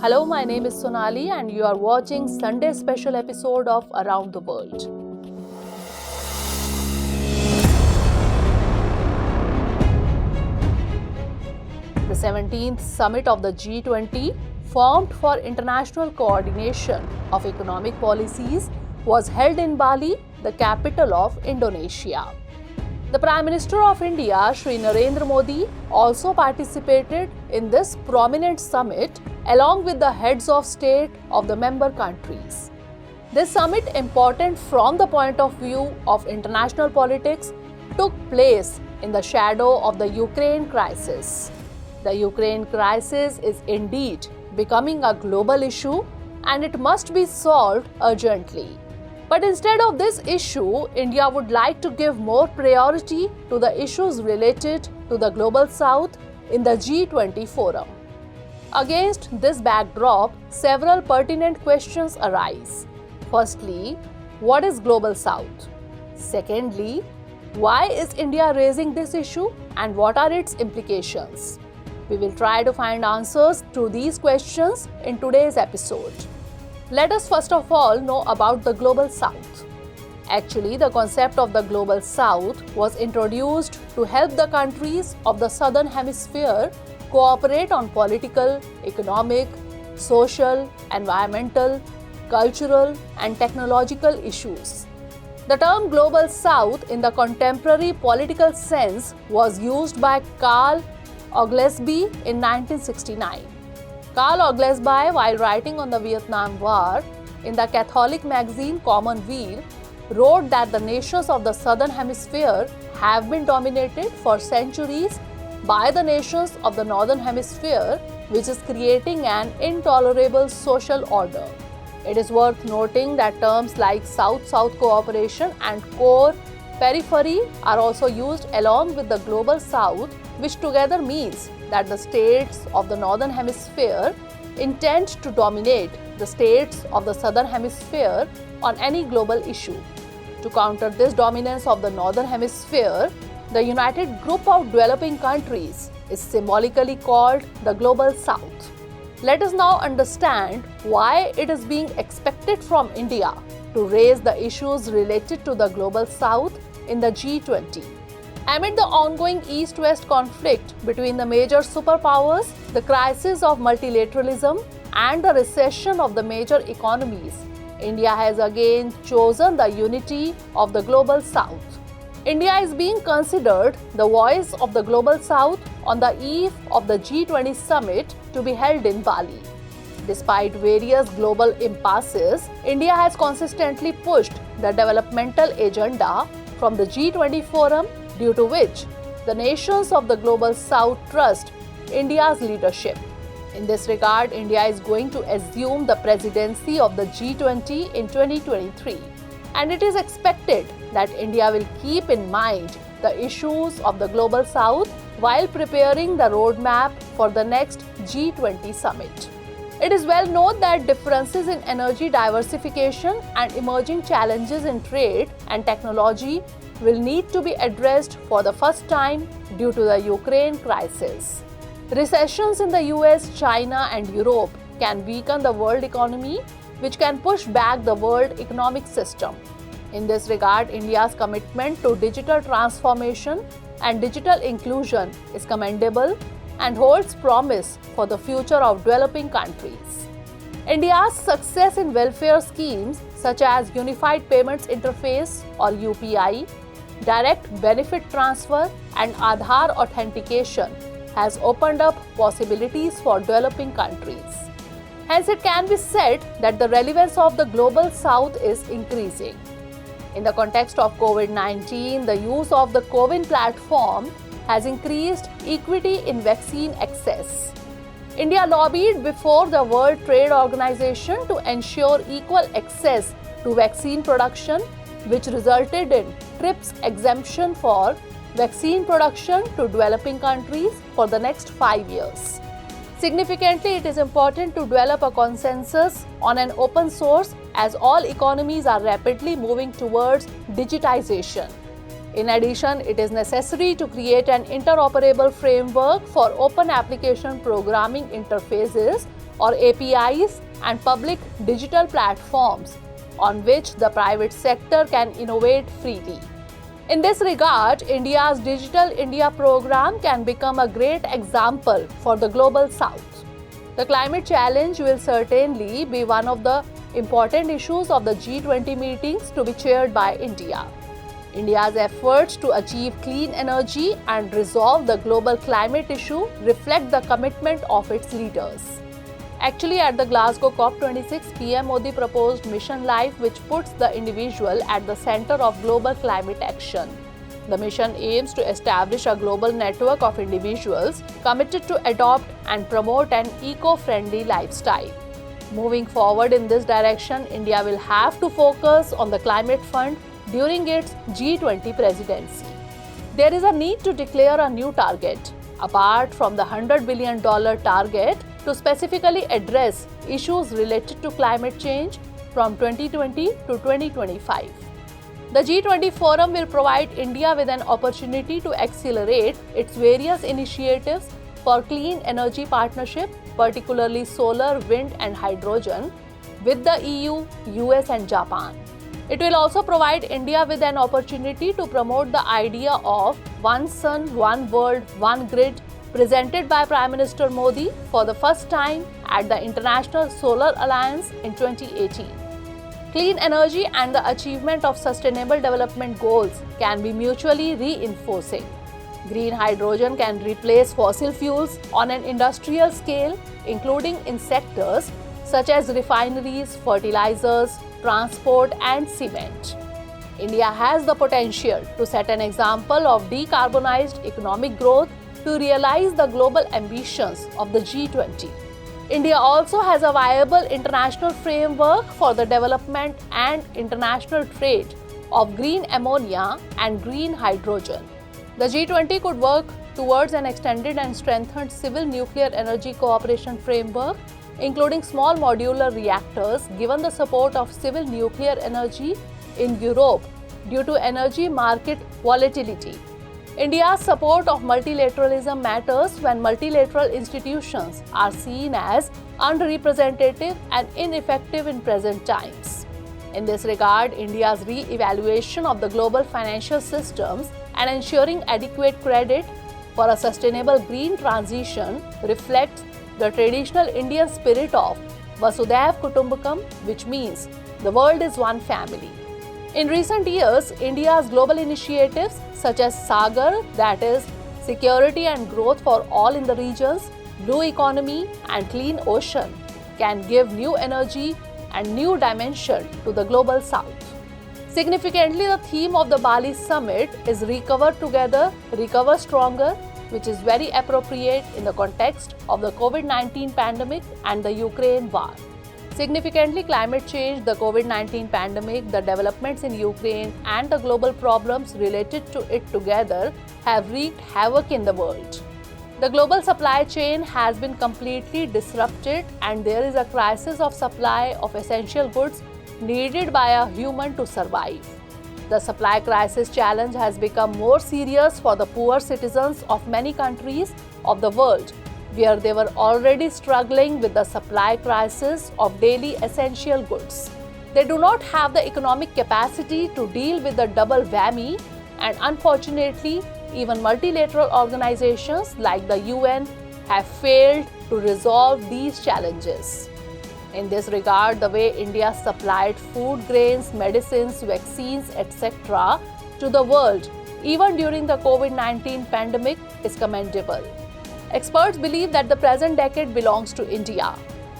Hello, my name is Sonali and you are watching Sunday special episode of Around the World. The 17th summit of the G20, formed for international coordination of economic policies, was held in Bali, the capital of Indonesia. The Prime Minister of India, Shri Narendra Modi, also participated in this prominent summit along with the heads of state of the member countries. This summit, important from the point of view of international politics, took place in the shadow of the Ukraine crisis. The Ukraine crisis is indeed becoming a global issue and it must be solved urgently. But instead of this issue, India would like to give more priority to the issues related to the Global South in the G20 forum. Against this backdrop, several pertinent questions arise. Firstly, what is Global South? Secondly, why is India raising this issue and what are its implications? We will try to find answers to these questions in today's episode. Let us first of all know about the Global South. Actually, the concept of the Global South was introduced to help the countries of the Southern Hemisphere cooperate on political, economic, social, environmental, cultural, and technological issues. The term Global South in the contemporary political sense was used by 𝐸𝐿 𝐏𝐫𝐞𝐥𝐢𝐬 in 1969. 𝐸𝐿 𝐏𝐽𝐵, while writing on the Vietnam War in the Catholic magazine Commonweal, wrote that the nations of the Southern Hemisphere have been dominated for centuries by the nations of the Northern Hemisphere, which is creating an intolerable social order. It is worth noting that terms like South-South cooperation and core-periphery are also used along with the Global South, which together means that the states of the Northern Hemisphere intend to dominate the states of the Southern Hemisphere on any global issue. To counter this dominance of the Northern Hemisphere, the United Group of Developing Countries is symbolically called the Global South. Let us now understand why it is being expected from India to raise the issues related to the Global South in the G20. Amid the ongoing East-West conflict between the major superpowers, the crisis of multilateralism, and the recession of the major economies, India has again chosen the unity of the Global South. India is being considered the voice of the Global South on the eve of the G20 summit to be held in Bali. Despite various global impasses, India has consistently pushed the developmental agenda from the G20 forum, due to which the nations of the Global South trust India's leadership. In this regard, India is going to assume the presidency of the G20 in 2023, and it is expected that India will keep in mind the issues of the Global South while preparing the roadmap for the next G20 summit. It is well known that differences in energy diversification and emerging challenges in trade and technology will need to be addressed for the first time due to the Ukraine crisis. Recessions in the US, China, and Europe can weaken the world economy, which can push back the world economic system. In this regard, India's commitment to digital transformation and digital inclusion is commendable and holds promise for the future of developing countries. India's success in welfare schemes such as Unified Payments Interface or UPI, direct benefit transfer, and Aadhaar authentication has opened up possibilities for developing countries. Hence, it can be said that the relevance of the Global South is increasing. In the context of COVID-19, the use of the CoWIN platform has increased equity in vaccine access. India lobbied before the World Trade Organization to ensure equal access to vaccine production, which resulted in TRIPS exemption for vaccine production to developing countries for the next 5 years. Significantly, it is important to develop a consensus on an open source as all economies are rapidly moving towards digitization. In addition, it is necessary to create an interoperable framework for open application programming interfaces or APIs, and public digital platforms on which the private sector can innovate freely. In this regard, India's Digital India program can become a great example for the Global South. The climate challenge will certainly be one of the important issues of the G20 meetings to be chaired by India. India's efforts to achieve clean energy and resolve the global climate issue reflect the commitment of its leaders. Actually, at the Glasgow COP26, PM Modi proposed Mission Life, which puts the individual at the center of global climate action. The mission aims to establish a global network of individuals committed to adopt and promote an eco-friendly lifestyle. Moving forward in this direction, India will have to focus on the climate fund during its G20 presidency. There is a need to declare a new target, apart from the $100 billion target, to specifically address issues related to climate change from 2020 to 2025. The G20 forum will provide India with an opportunity to accelerate its various initiatives for clean energy partnership, particularly solar, wind and hydrogen, with the EU, US and Japan. It will also provide India with an opportunity to promote the idea of One Sun, One World, One Grid, presented by Prime Minister Modi for the first time at the International Solar Alliance in 2018. Clean energy and the achievement of sustainable development goals can be mutually reinforcing. Green hydrogen can replace fossil fuels on an industrial scale, including in sectors such as refineries, fertilizers, transport and cement. India has the potential to set an example of decarbonized economic growth to realize the global ambitions of the G20. India also has a viable international framework for the development and international trade of green ammonia and green hydrogen. The G20 could work towards an extended and strengthened civil nuclear energy cooperation framework, including small modular reactors, given the support of civil nuclear energy in Europe due to energy market volatility. India's support of multilateralism matters when multilateral institutions are seen as underrepresentative and ineffective in present times. In this regard, India's re-evaluation of the global financial systems and ensuring adequate credit for a sustainable green transition reflects the traditional Indian spirit of 𝐸𝐶𝐻𝐵 𝐾𝐈𝐾𝐿, which means the world is one family. In recent years, India's global initiatives such as SAGAR, that is, Security and Growth for All in the Regions, Blue Economy and Clean Ocean, can give new energy and new dimension to the Global South. Significantly, the theme of the Bali Summit is Recover Together, Recover Stronger, which is very appropriate in the context of the COVID-19 pandemic and the Ukraine war. Significantly, climate change, the COVID-19 pandemic, the developments in Ukraine, and the global problems related to it together have wreaked havoc in the world. The global supply chain has been completely disrupted, and there is a crisis of supply of essential goods needed by a human to survive. The supply crisis challenge has become more serious for the poor citizens of many countries of the world, where they were already struggling with the supply crisis of daily essential goods. They do not have the economic capacity to deal with the double whammy, and unfortunately, even multilateral organizations like the UN have failed to resolve these challenges. In this regard, the way India supplied food grains, medicines, vaccines, etc. to the world, even during the COVID-19 pandemic, is commendable. Experts believe that the present decade belongs to India,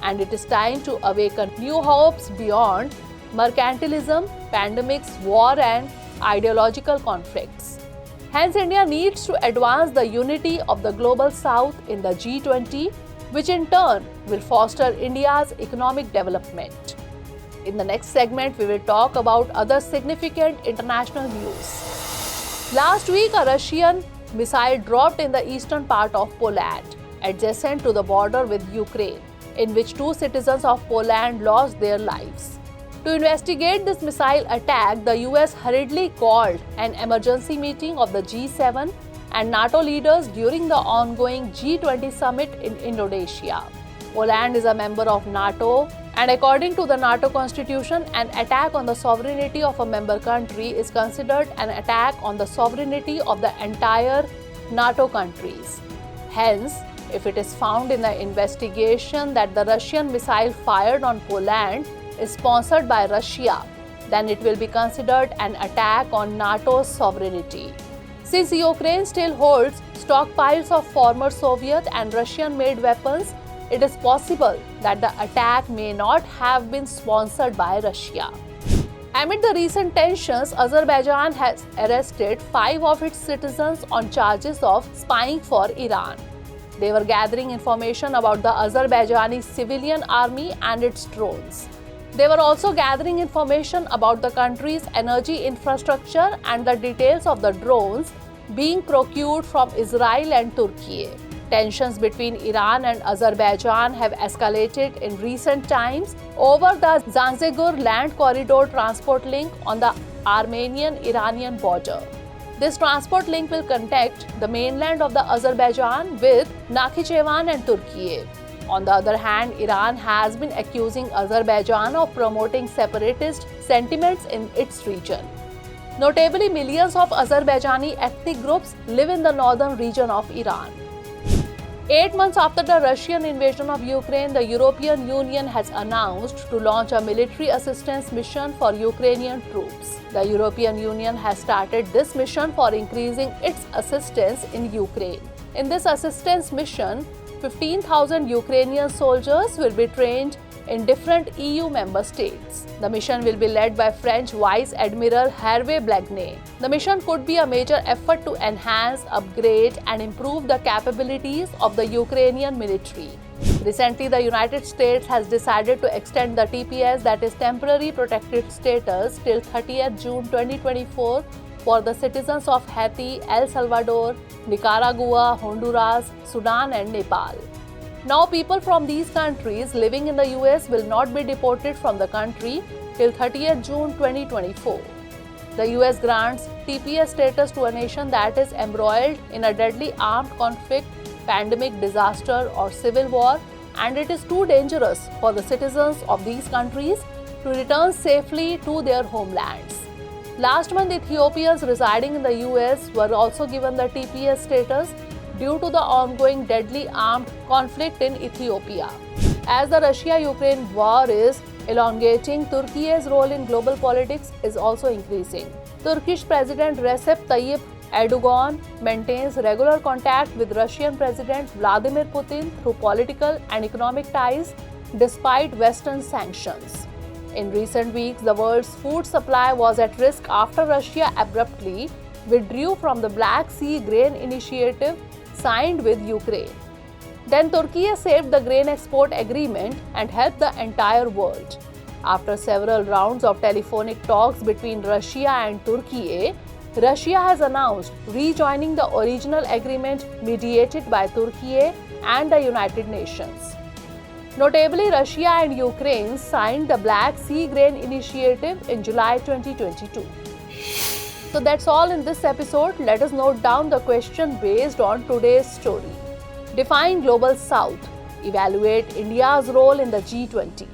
and it is time to awaken new hopes beyond mercantilism, pandemics, war, and ideological conflicts. Hence, India needs to advance the unity of the Global South in the G20, which in turn will foster India's economic development. In the next segment, we will talk about other significant international news. Last week, a Russian missile dropped in the eastern part of Poland, adjacent to the border with Ukraine, in which 2 citizens of Poland lost their lives. To investigate this missile attack, the US hurriedly called an emergency meeting of the G7 and NATO leaders during the ongoing G20 summit in Indonesia. Poland is a member of NATO, and according to the NATO constitution, an attack on the sovereignty of a member country is considered an attack on the sovereignty of the entire NATO countries. Hence, if it is found in the investigation that the Russian missile fired on Poland is sponsored by Russia, then it will be considered an attack on NATO's sovereignty. Since Ukraine still holds stockpiles of former Soviet and Russian-made weapons, it is possible that the attack may not have been sponsored by Russia. Amid the recent tensions, Azerbaijan has arrested 5 of its citizens on charges of spying for Iran. They were gathering information about the Azerbaijani civilian army and its drones. They were also gathering information about the country's energy infrastructure and the details of the drones being procured from Israel and Turkey. Tensions between Iran and Azerbaijan have escalated in recent times over the Zanzibar land corridor transport link on the Armenian-Iranian border. This transport link will connect the mainland of the Azerbaijan with Nakhchivan and Turkey. On the other hand, Iran has been accusing Azerbaijan of promoting separatist sentiments in its region. Notably, millions of Azerbaijani ethnic groups live in the northern region of Iran. 8 months after the Russian invasion of Ukraine, the European Union has announced to launch a military assistance mission for Ukrainian troops. The European Union has started this mission for increasing its assistance in Ukraine. In this assistance mission, 15,000 Ukrainian soldiers will be trained in different EU member states. The mission will be led by French Vice Admiral Hervé Blagny. The mission could be a major effort to enhance, upgrade, and improve the capabilities of the Ukrainian military. Recently, the United States has decided to extend the TPS, that is Temporary Protected Status, till 30th June 2024 for the citizens of Haiti, El Salvador, Nicaragua, Honduras, Sudan, and Nepal. Now, people from these countries living in the US will not be deported from the country till 30th June 2024. The US grants TPS status to a nation that is embroiled in a deadly armed conflict, pandemic, disaster, or civil war, and it is too dangerous for the citizens of these countries to return safely to their homelands. Last month, Ethiopians residing in the US were also given the TPS status due to the ongoing deadly armed conflict in Ethiopia. As the Russia-Ukraine war is elongating, Turkey's role in global politics is also increasing. Turkish President Recep Tayyip Erdogan maintains regular contact with Russian President Vladimir Putin through political and economic ties despite Western sanctions. In recent weeks, the world's food supply was at risk after Russia abruptly withdrew from the Black Sea Grain Initiative signed with Ukraine. Then Turkey saved the grain export agreement and helped the entire world. After several rounds of telephonic talks between Russia and Turkey, Russia has announced rejoining the original agreement mediated by Turkey and the United Nations. Notably, Russia and Ukraine signed the Black Sea Grain Initiative in July 2022. So that's all in this episode. Let us note down the question based on today's story. Define Global South. Evaluate India's role in the G20.